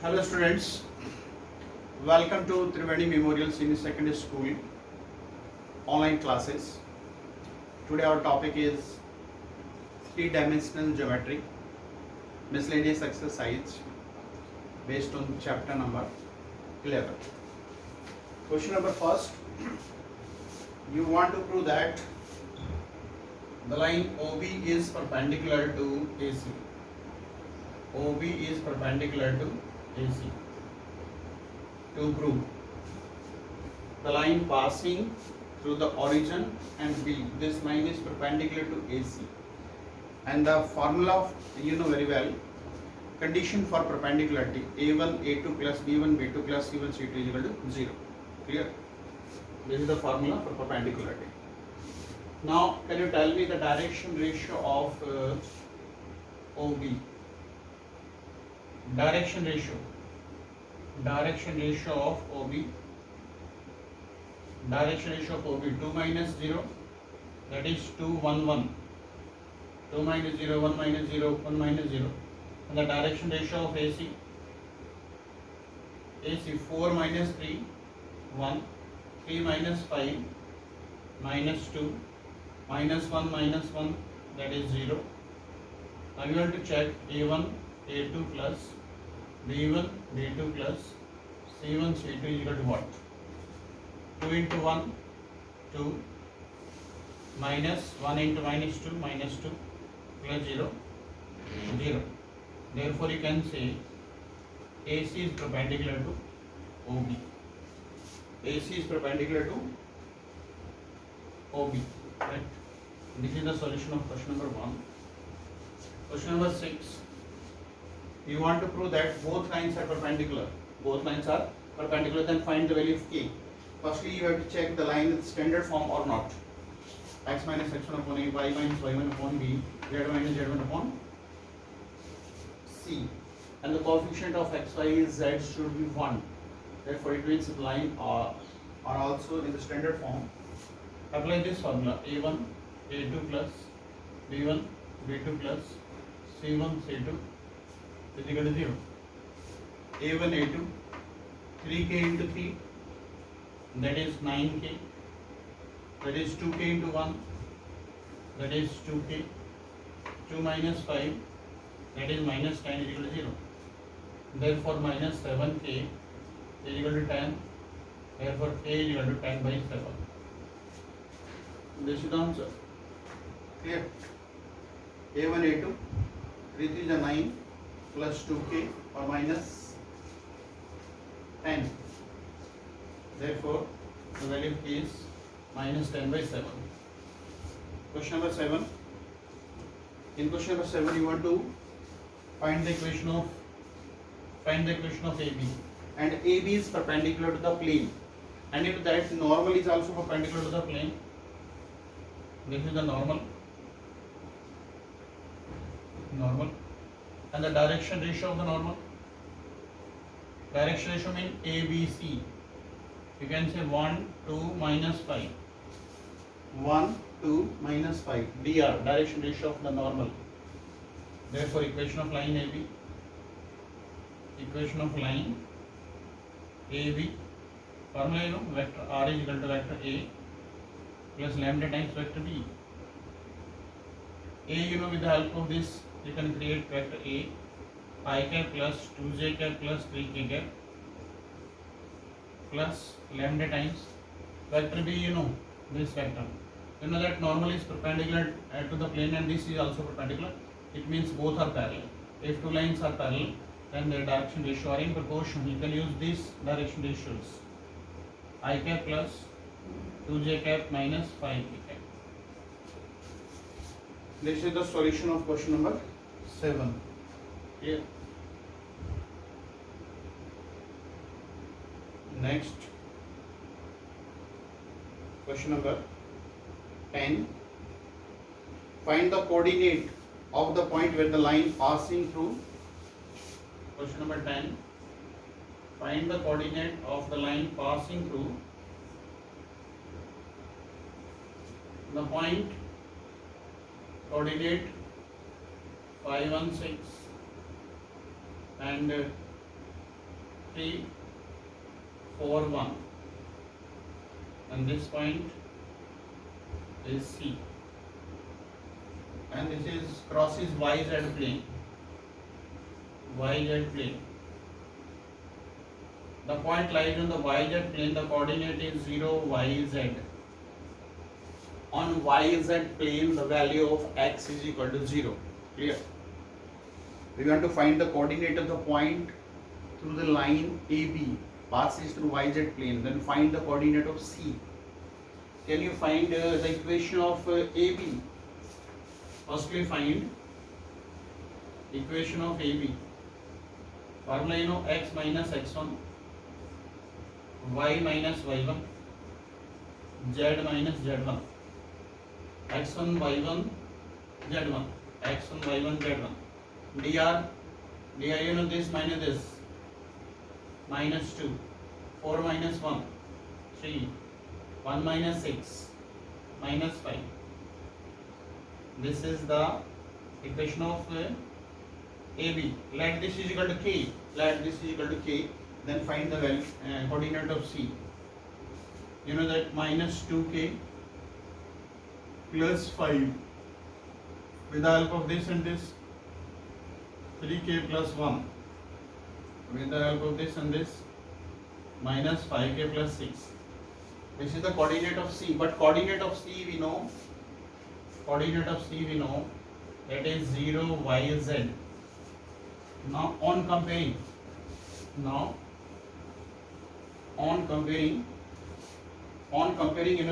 Hello students, welcome to Triveni Memorial Senior Secondary School online classes. Today our topic is three-dimensional geometry, miscellaneous exercise based on chapter number 11. Question number first, you want to prove that the line OB is perpendicular to AC. OB is perpendicular to AC. To prove the line passing through the origin and B, this line is perpendicular to AC, and the formula of, you know very well, condition for perpendicularity A1 A2 plus B1 B2 plus C1 C2 is equal to 0. Clear? This is the formula for perpendicularity. Now can you tell me the direction ratio of OB? Direction ratio of OB, direction ratio of OB, 2 minus 0, that is 2 1 1, 2 minus 0 1 minus 0 1 minus 0, and the direction ratio of AC 4 minus 3 1, 3 minus 5 minus 2 minus 1 minus 1, that is 0. Now you have to check A1 A2 plus B1 B2 plus C1 C2 is equal to what? 2 into 1 2 minus 1 into minus 2 minus 2 plus 0 0. Therefore you can say AC is perpendicular to OB. AC is perpendicular to OB. Right? This is the solution of question number 1. Question number 6. You want to prove that both lines are perpendicular. Both lines are perpendicular, then find the value of K. Firstly, you have to check the line is standard form or not. X minus x1 upon A, y minus y1 upon B, z minus z1 upon C. And the coefficient of x, y, z should be 1. Therefore, it means the line are also in the standard form. Apply this formula A1 A2 plus B1 B2 plus C1 C2 is equal to 0. A1 A2 3k into 3, that is 9k, that is 2k into 1, that is 2k, 2 minus 5, that is minus 10 is equal to 0. Therefore minus 7k is equal to 10. Therefore k is equal to 10 by 7. This is the answer. Clear? A1 A2 3 3 is 9 plus 2k or minus 10. Therefore the value of k is minus 10 by 7. Question number 7. In question number 7 you want to find the equation of AB, and AB is perpendicular to the plane, and if that normal is also perpendicular to the plane, this is the normal, and the direction ratio of the normal. Direction ratio means ABC. You can say 1 2 minus 5. 1 2 minus 5. DR, direction ratio of the normal. Therefore, equation of line AB. Formula, you know, vector R is equal to vector A plus lambda times vector B. A, you know, with the help of this you can create vector A, I cap plus 2j cap plus 3k cap plus lambda times vector B, you know, this vector. You know that normal is perpendicular to the plane and this is also perpendicular. It means both are parallel. If two lines are parallel, then their direction ratio are in proportion. You can use these direction ratios. I cap plus 2j cap minus 5k cap. This is the solution of question number 7. Here. Next, question number 10. Find the coordinate of the point where the line passing through. Question number 10. Find the coordinate of the line passing through the point coordinate 5 1 6 and 3, 4, 1, and this point is C, and this is crosses YZ plane. YZ plane. The point lies on the YZ plane. The coordinate is 0, YZ. On YZ plane, the value of x is equal to 0. Clear? We want to find the coordinate of the point through the line AB passes through YZ plane. Then find the coordinate of C. Can you find the equation of AB? Firstly, find equation of AB. Formula you know, x minus x1, y minus y1, z minus z1, x1 y1 z1, x1 y1 z1, dr you know this minus this, minus 2, 4 minus 1, 3, 1 minus 6, minus 5. This is the equation of AB. Let this is equal to K. Let this is equal to K. Then find the value coordinate of C. You know that minus 2K plus 5. With the help of this and this, 3K plus 1. With the help of this and this, minus 5K plus 6. This is the coordinate of C. But coordinate of C we know. Coordinate of C we know. That is 0, Y, Z. Now on comparing, you know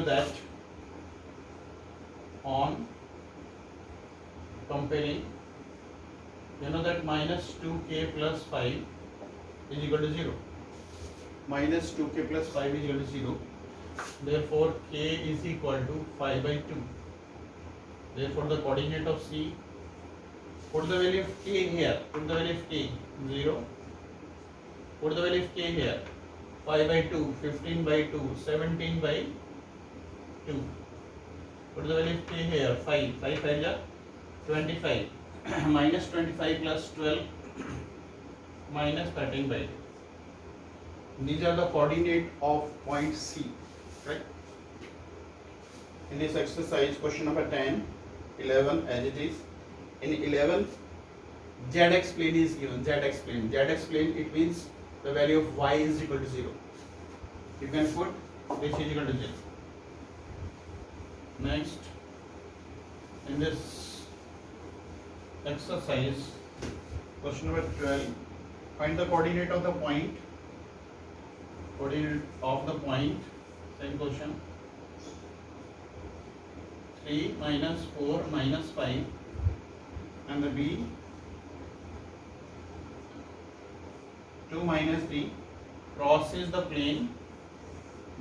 that on comparing, you know that minus 2K plus 5 is equal to 0. Minus 2K plus 5 is equal to 0. Therefore K is equal to 5 by 2. Therefore the coordinate of C, put the value of K here, put the value of K 0, put the value of K here, 5 by 2, 15 by 2, 17 by 2, put the value of K here, 5 is 25, minus 25 plus 12, minus 13 by 2. These are the coordinate of point C, right? In this exercise, question number 10, 11 as it is. In 11, ZX plane is given. ZX plane. ZX plane, it means the value of y is equal to 0. You can put this is equal to 0. Next, in this exercise, question number 12, find the coordinate of the point. Coordinate of the point, same question. 3 minus 4 minus 5, and the B 2 minus 3 crosses the plane.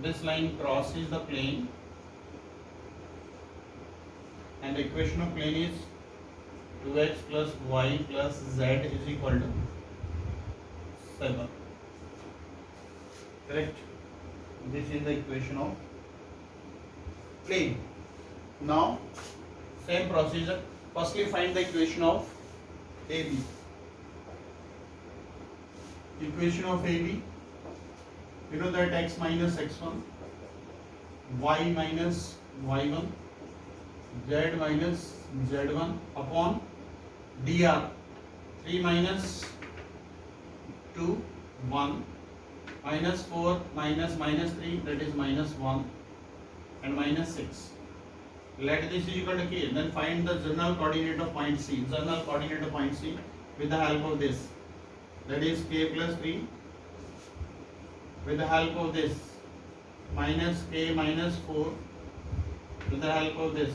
This line crosses the plane, and the equation of plane is 2x plus y plus z is equal to 7. Correct? This is the equation of plane. Now, same procedure. Firstly, find the equation of AB. Equation of AB. You know that x minus x1, y minus y1, z minus z1 upon dr. 3 minus 2, 1, minus 4 minus 3, that is minus 1, and minus 6. Let this is equal to K. Then find the general coordinate of point C. General coordinate of point C with the help of this. That is K plus 3. With the help of this, minus K minus 4. With the help of this,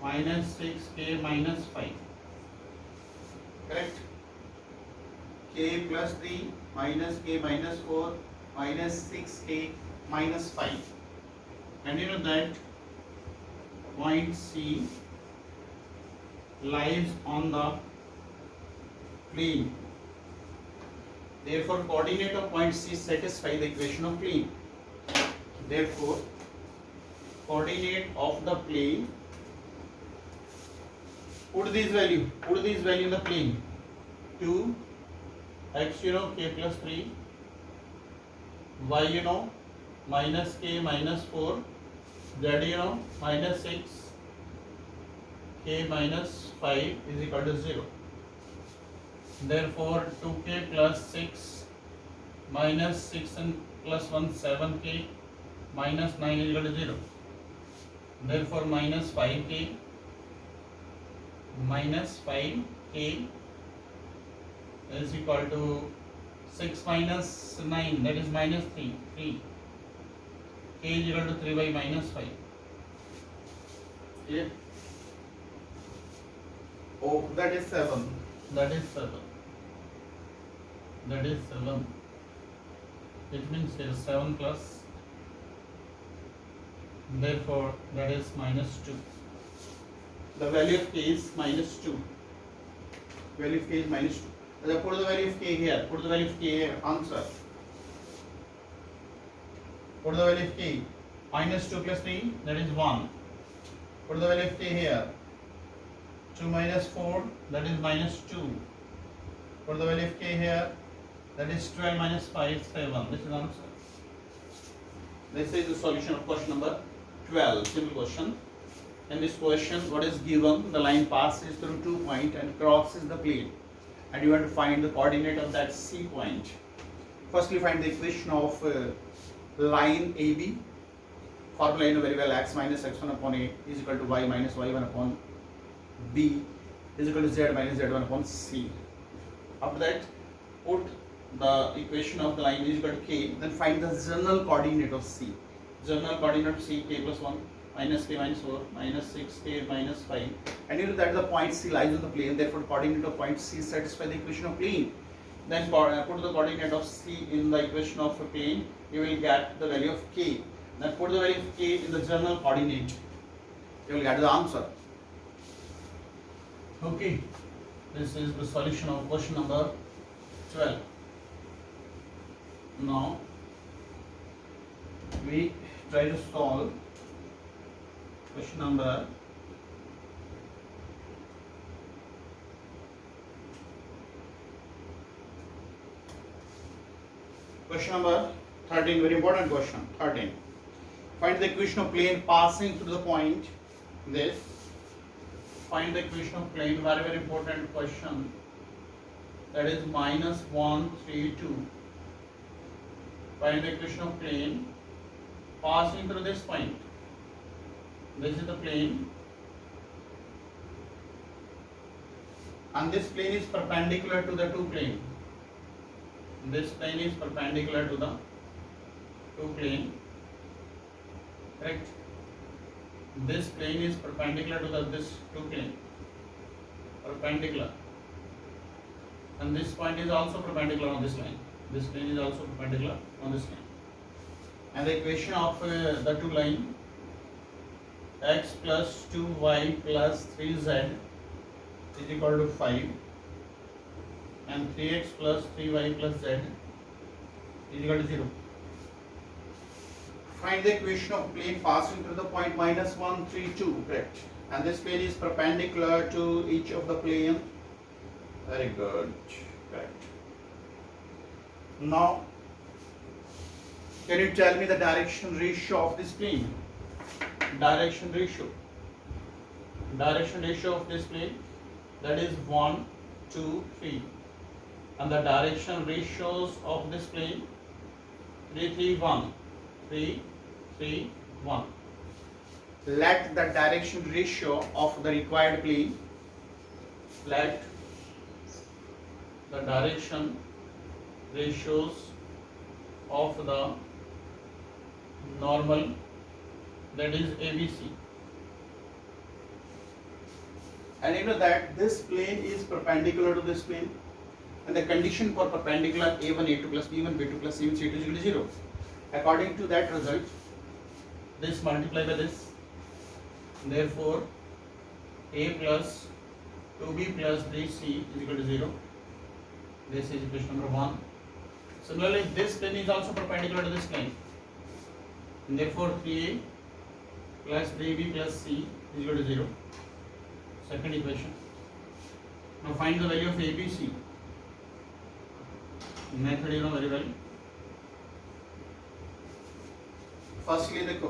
minus 6K minus 5. Correct? K plus 3 minus K minus 4 minus 6K minus 5. And you know that point C lies on the plane. Therefore, coordinate of point C satisfy the equation of plane. Therefore, coordinate of the plane, put this value in the plane. 2 x0 k plus 3 y you know minus k minus 4, z you know minus 6, k minus 5 is equal to 0. Therefore 2k plus 6 minus 6 and plus 1 7k minus 9 is equal to 0. Therefore minus 5k is equal to 6 minus 9, that is minus 3. K is equal to 3 by minus 5. Yeah. Oh, that is 7. That is 7. It means here 7 plus. Therefore, that is minus 2. The value of k is minus 2. Value of k is minus 2. So put the value of k here. Put the value of k here. Answer. Put the value of k. Minus 2 plus 3, that is 1. Put the value of k here. 2 minus 4, that is minus 2. Put the value of k here. That is 12 minus 5, 7. This is answer. This is the solution of question number 12. Simple question. In this question, what is given? The line passes through 2 points and crosses the plane. And you want to find the coordinate of that C point. Firstly, find the equation of line AB. Formula you know very well, x minus x1 upon a is equal to y minus y1 upon b is equal to z minus z1 upon c. After that, put the equation of the line is equal to k, then find the general coordinate of C. General coordinate of C, k plus 1, minus k minus 4, minus 6k minus 5. And you know that the point C lies on the plane, therefore coordinate of point C satisfy the equation of plane. Then put the coordinate of C in the equation of a plane, you will get the value of k. Then put the value of k in the general coordinate, you will get the answer. Okay, this is the solution of question number 12. Now we try to solve question number 13, very important question. 13. Find the equation of plane passing through the point this. Find the equation of plane, very important question. That is minus 1, 3, 2. Find the equation of plane passing through this point. This is the plane, and this plane is perpendicular to the two plane. This plane is perpendicular to the two plane. Correct? This plane is perpendicular to this two plane. Perpendicular. And this point is also perpendicular on this line. This plane is also perpendicular on this line. And the equation of the two line, x plus 2y plus 3z is equal to 5, and 3x plus 3y plus z is equal to 0. Find the equation of plane passing through the point minus 1, 3, 2. Correct. And this plane is perpendicular to each of the plane. Very good. Correct. Now, can you tell me the direction ratio of this plane? Direction ratio of this plane, that is 1, 2, 3. And the direction ratios of this plane, 3, 3, 1. 3, 3, 1. Let the direction ratio of the required plane, let the direction ratios of the normal, that is ABC. And you know that this plane is perpendicular to this plane, and the condition for perpendicular A1, A2 plus B1, B2 plus C1, C2 is equal to 0. According to that result, this multiply by this, therefore A plus 2B plus 3C is equal to 0. This is equation number 1. Similarly, this plane is also perpendicular to this plane, and therefore 3A plus 3B plus C is equal to 0. Second equation. Now find the value of ABC. Method you know very well. Firstly देखो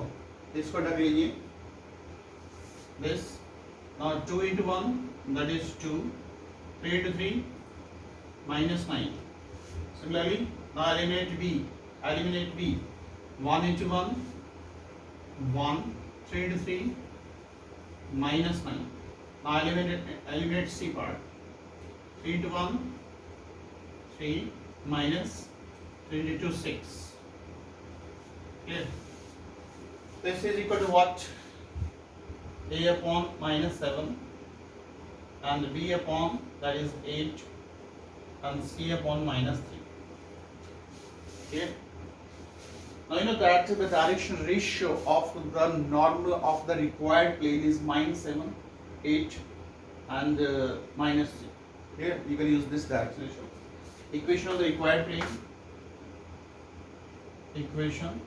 इसको ढक लीजिए, this now 2 into 1 that is 2, 3 into 3 minus 9. Similarly now eliminate b, 1 into 1 1, 3 into 3 minus 9. Now eliminate c part, 3 into 1 3 minus 3 into 6. Clear? This is equal to what? A upon minus 7 and b upon that is 8 and c upon minus 3. Okay. Now you know that the direction ratio of the normal of the required plane is minus 7, 8 and minus 3. Here you can use this direction ratio. Equation of the required plane. Equation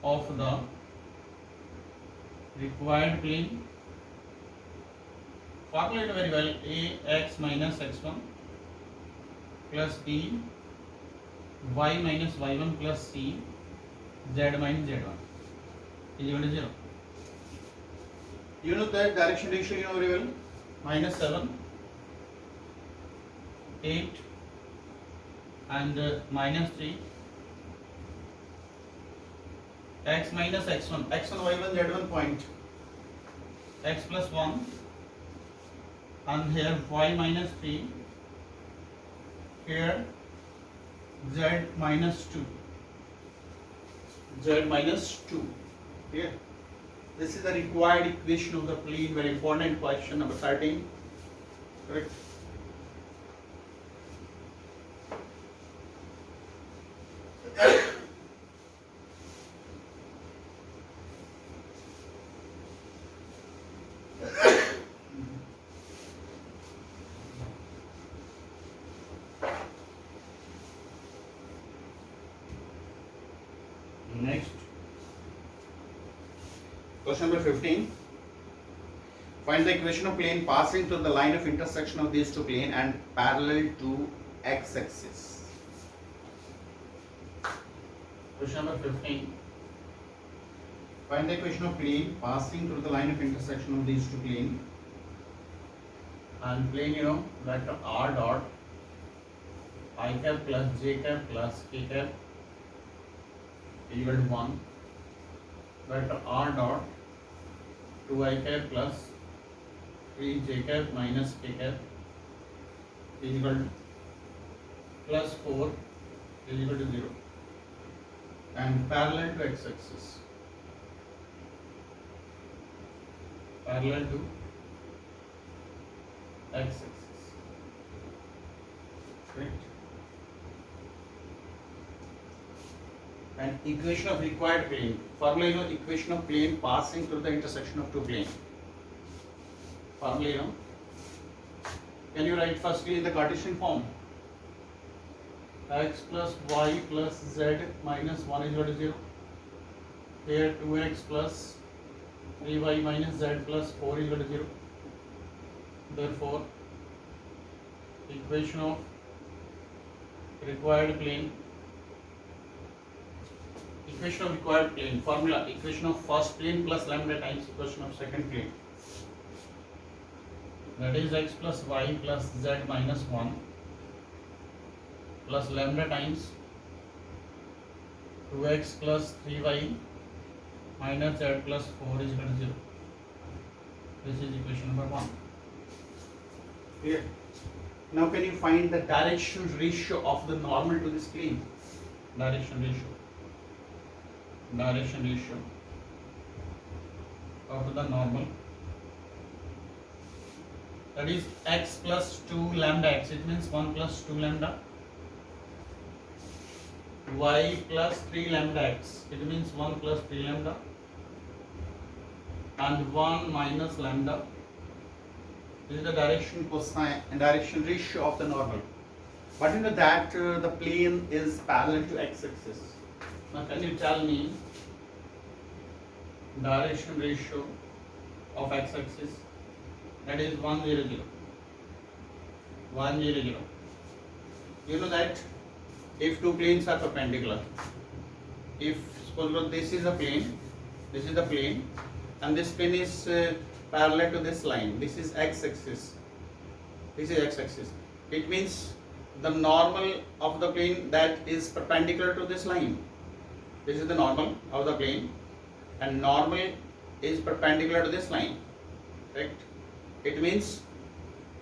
of the required plane. Calculate very well. Ax minus x1 plus b y minus y1 plus c z minus z1 is equal to 0. You know that direction ratio, you know very well. Minus 7, 8 and minus 3. X minus x1, x1 y1 z1 point, x plus 1 and here y minus 3, here z minus 2, z minus 2. Here this is the required equation of the plane. Very important question, number 13. Correct. Next, question number 15. Find the equation of plane passing through the line of intersection of these two planes and parallel to x-axis. Question number 15. Find the equation of plane passing through the line of intersection of these two planes and plane, you know, vector r dot I cap plus j cap plus k cap equal to 1, vector r dot 2I cap plus 3j cap minus k cap is equal to plus 4 is equal to 0 and parallel to x-axis. Parallel to x-axis. Correct. And equation of required plane. Formula, you know, equation of plane passing through the intersection of two planes. Formula, you know. Can you write firstly in the Cartesian form? X plus y plus z minus 1 is equal to 0. Here 2x plus 3y minus z plus 4 is equal to 0. Therefore, equation of required plane. Equation of required plane formula: equation of first plane plus lambda times equation of second plane. That is x plus y plus z minus 1 plus lambda times 2x plus 3y minus z plus 4 is equal to 0. This is equation number 1. Clear? Now can you find the direction ratio of the normal to this plane? Direction ratio of the normal, that is x plus 2 lambda x, it means 1 plus 2 lambda, y plus 3 lambda x, it means 1 plus 3 lambda, and 1 minus lambda. This is the direction cosine and direction ratio of the normal. But you know that the plane is parallel to x-axis. Now can you tell me direction ratio of x-axis? That is 1 0 0. 1 0 0. You know that if two planes are perpendicular, if suppose this is a plane, this is the plane, and this plane is parallel to this line. This is x-axis. This is x-axis. It means the normal of the plane that is perpendicular to this line. This is the normal of the plane, and normal is perpendicular to this line. Correct? It means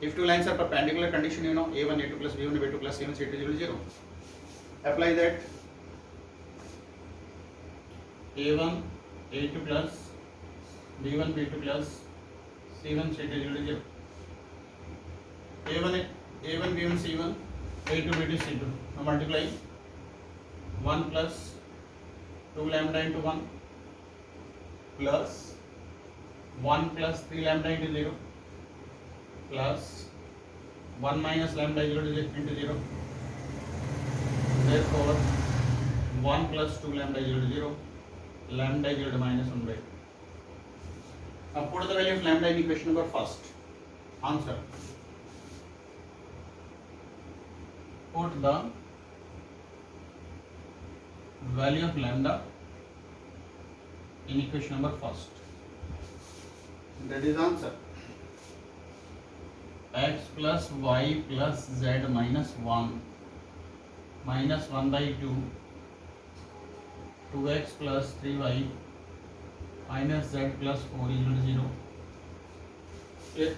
if two lines are perpendicular, condition you know, a1 a2 plus b1 b2 plus c1 c2 0 0. Apply that. a1 a2 plus b1 b2 plus c1 c2 0 0. a1 b1 c1 a2 b2 c2. Now multiply 1 plus 2 lambda into 1 plus 1 plus 3 lambda into 0 plus 1 minus lambda into 0. Therefore 1 plus 2 lambda is equal to 0, lambda is equal to minus 1 by 2. Now put the value of lambda in equation number first. Answer. Put the value of lambda in equation number first. That is answer. X plus y plus z minus 1 minus 1 by 2, 2x plus 3y minus z plus 4 is equal to 0. Clear?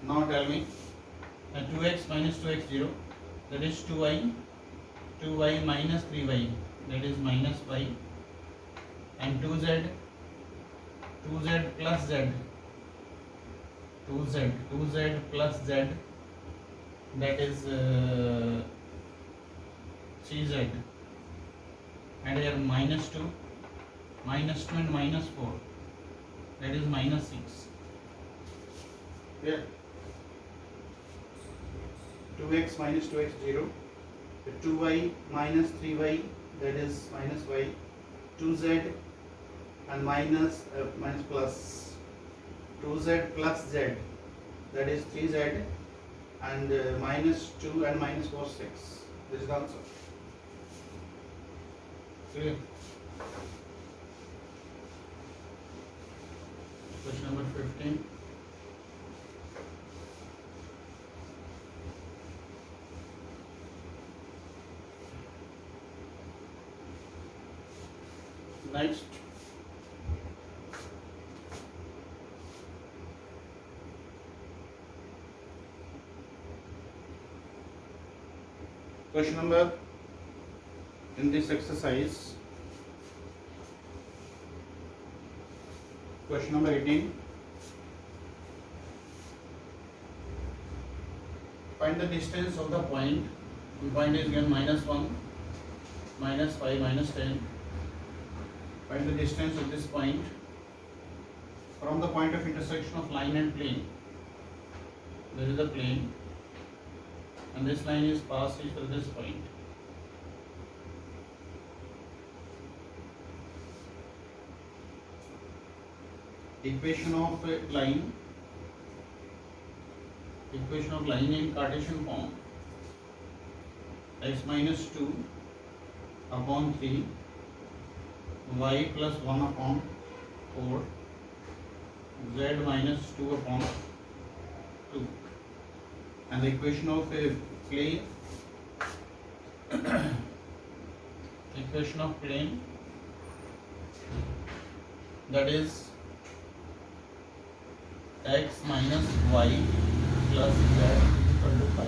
Now tell me, 2x minus 2x 0, that is 2y, 2y minus 3y, that is minus y, and 2z, 2z plus z, 2z plus z, that is 3z, and here minus 2 and minus 4, that is minus 6. Here 2x minus 2x 0, 2y minus 3y, that is minus y, 2z and minus plus 2z plus z, that is 3z, and minus 2 and minus 4 6. This is the answer. Clear? Question number 15. Next. Question number in this exercise, question number 18. Find the distance of the point. The point is given minus 1, minus 5, minus 10. Find the distance of this point from the point of intersection of line and plane. There is a plane, and this line is passed through this point. Equation of line in Cartesian form: x minus 2 upon 3, y plus 1 upon 4, z minus 2 upon 2. And the equation of a plane, that is x minus y plus z is equal to 5.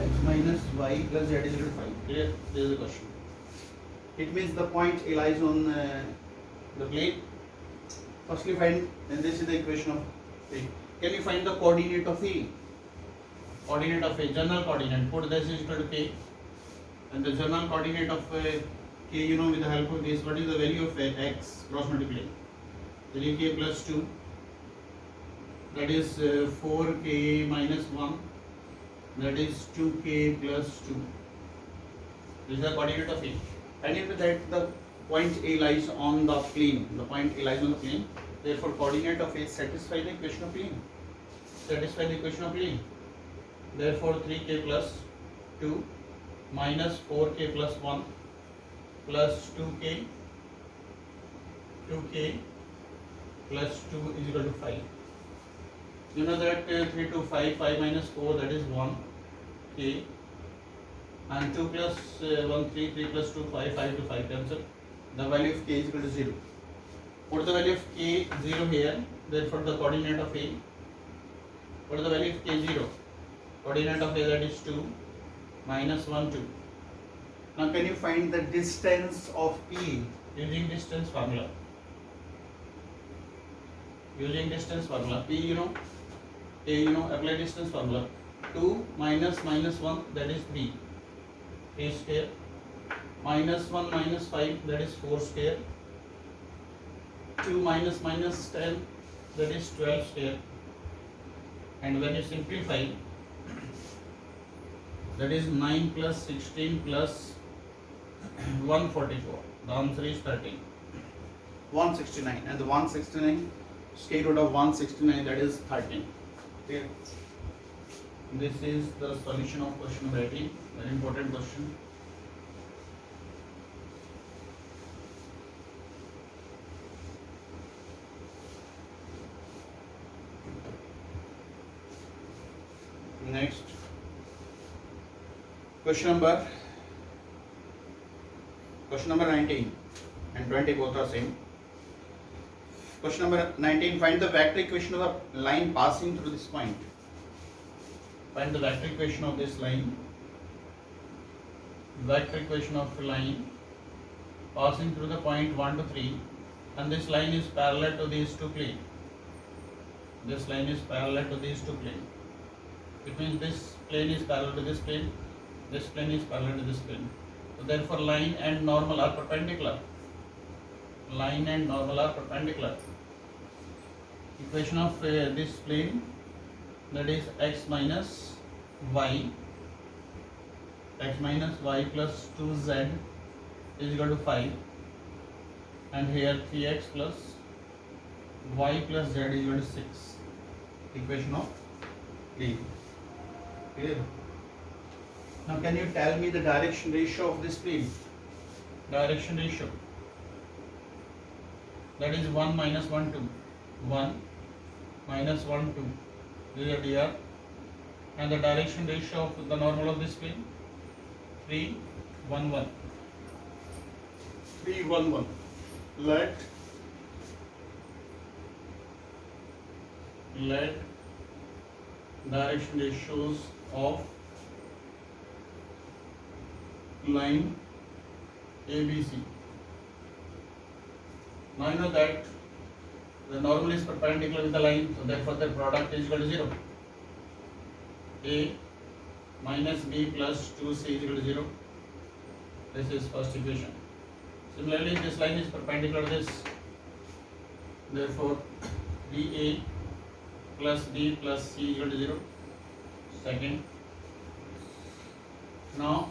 X minus y plus z is equal to 5. Clear? This is the question. It means the point A lies on the plane. Firstly find, and this is the equation of A. Can you find the coordinate of A? Coordinate of A, general coordinate. Put this is equal to k, and the general coordinate of k, you know, with the help of this, what is the value of x? Cross multiply. Value k plus 2, that is 4k minus 1, that is 2k plus 2. This is the coordinate of A. And into that the point A lies on the plane. The point A lies on the plane. Therefore, coordinate of A satisfy the equation of plane. Therefore, 3k plus 2 minus 4k plus 1 plus 2k plus 2 is equal to 5. You know that 3 to 5, 5 minus 4, that is 1 k, and 2 plus 1 3, 3 plus 2 5, 5 to 5 cancel. The value of k is equal to 0. Put the value of k 0 here, therefore the coordinate of a, what is the value of k 0? Coordinate of a, that is 2 minus 1 2. Now can you find the distance of P using distance formula? Using distance formula, P you know, A you know, apply distance formula. 2 minus minus 1, that is 3 square, minus 1 minus 5, that is 4 square, 2 minus minus 10, that is 12 square, and when you simplify, that is 9 plus 16 plus 144. The answer is 13. 169, and the 169 square root of 169, that is 13. Okay. This is the solution of question number 18. Very important question. Next, question number 19 and 20 both are same. Question number 19, find the vector equation of the line passing through this point. Find the vector equation of this line. Vector equation of the line passing through the point 1 to 3, and this line is parallel to these two planes. This line is parallel to these two planes. It means this plane is parallel to this plane, this plane is parallel to this plane. So therefore line and normal are perpendicular. Line and normal are perpendicular. Equation of this plane, that is x minus y plus 2z is equal to 5, and here 3x plus y plus z is equal to 6. Equation of plane. Clear? Now can you tell me the direction ratio of this plane? Direction ratio, that is 1 minus 1 2. 1 minus 1 2. This is dr. And the direction ratio of the normal of this plane, 3 1 1. 3 1 1. Let direction ratios of line ABC. Now you know that the normal is perpendicular with the line, so therefore the product is equal to 0. A minus B plus 2C is equal to 0. This is first equation. Similarly, this line is perpendicular to this. Therefore, BA plus B plus C is equal to 0. Second. Now,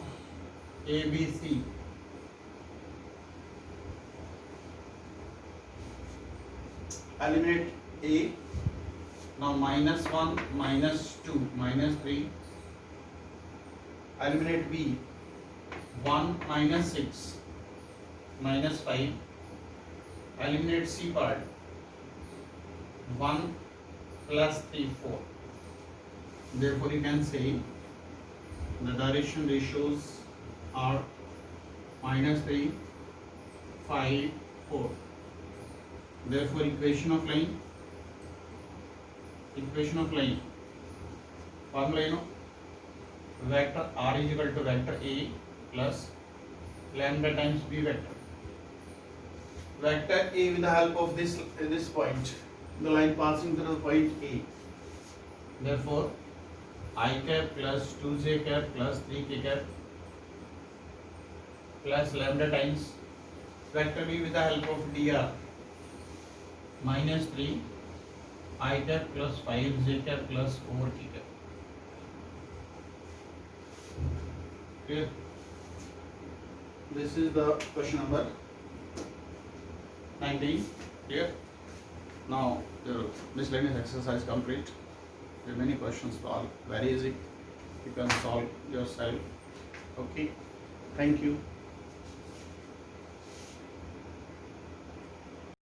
ABC. Eliminate A. Now minus 1, minus 2, minus 3. Eliminate B. 1 minus 6, minus 5. Eliminate C part. 1 plus 3, 4. Therefore, you can say the direction ratios are minus 3, 5, 4. Therefore, equation of line formula, you know, vector R is equal to vector A plus lambda times B vector. Vector A with the help of this point, the line passing through the point A. Therefore, I cap plus 2j cap plus 3k cap plus lambda times vector B with the help of dr minus 3 I cap plus 5j cap plus 4k cap. Clear? This is the question number 19. Clear? Now the miscellaneous exercise complete. There are many questions to solve. Very easy. You can solve yourself. Okay. Thank you.